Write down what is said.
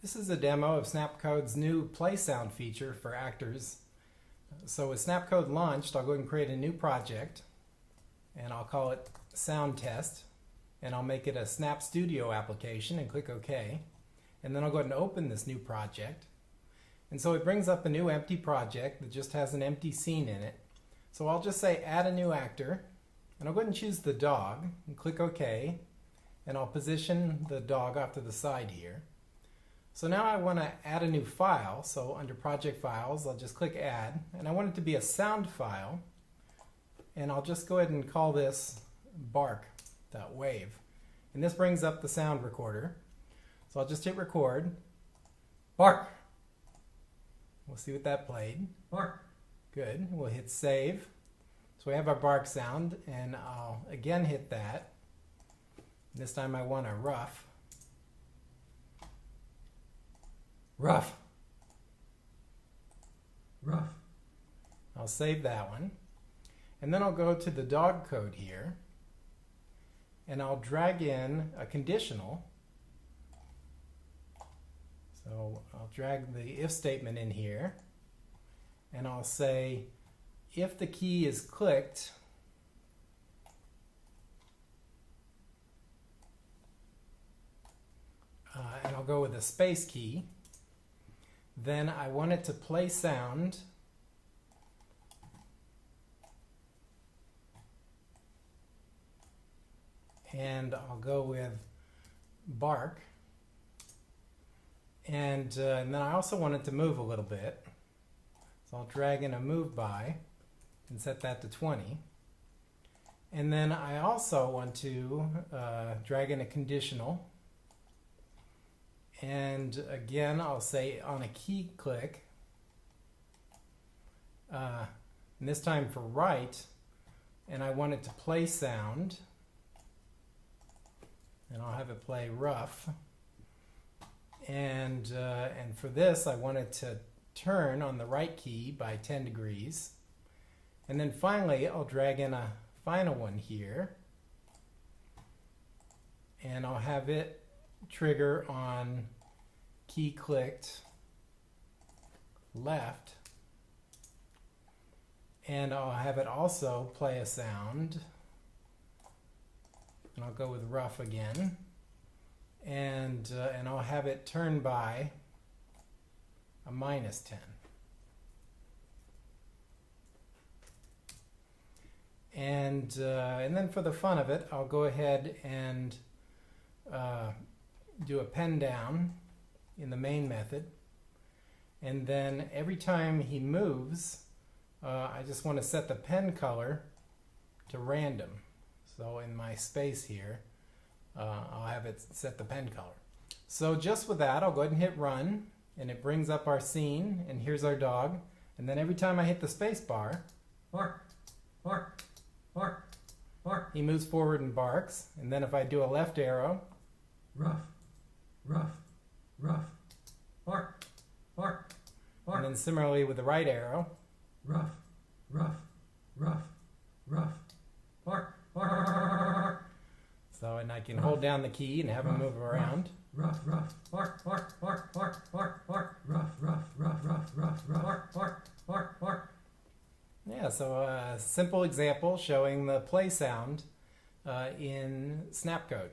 This is a demo of SnapCode's new playSound feature for actors. So with SnapCode launched, I'll go ahead and create a new project, and I'll call it Sound Test, and I'll make it a Snap Studio application and click OK. And then I'll go ahead and open this new project. And so it brings up a new empty project that just has an empty scene in it. So I'll just say add a new actor, and I'll go ahead and choose the dog and click OK, and I'll position the dog off to the side here. So now I want to add a new file, so under Project Files I'll just click Add, and I want it to be a sound file, and I'll just go ahead and call this bark.wave. And this brings up the sound recorder. So I'll just hit record. Bark! We'll see what that played. Bark! Good. We'll hit save. So we have our bark sound, and I'll again hit that. This time I want a rough. Rough. Rough. I'll save that one. And then I'll go to the dog code here, and I'll drag in a conditional. So I'll drag the if statement in here, and I'll say if the key is clicked, and I'll go with a space key. Then I want it to play sound, and I'll go with bark, and then I also want it to move a little bit, so I'll drag in a move by and set that to 20. And then I also want to drag in a conditional. And again, I'll say on a key click, and this time for right, and I want it to play sound, and I'll have it play rough. And for this, I want it to turn on the right key by 10 degrees. And then finally, I'll drag in a final one here, and I'll have it trigger on key clicked left, and I'll have it also play a sound, and I'll go with rough again, and I'll have it turn by a -10. And then for the fun of it, I'll go ahead and do a pen down in the main method, and then every time he moves, I just want to set the pen color to random. So in my space here, I'll have it set the pen color. So just with that, I'll go ahead and hit run, and it brings up our scene, and here's our dog. And then every time I hit the space bar, bark, bark, bark, bark, he moves forward and barks. And then if I do a left arrow, rough, rough, rough, bark, bark, bark. And then similarly with the right arrow, rough, rough, rough, rough, bark, bark. So, and I can hold down the key and have him move around. Rough, rough, bark, bark, bark, bark, bark, bark, rough, rough, rough, rough, rough, bark, bark, bark, bark. Yeah, so a simple example showing the play sound in SnapCode.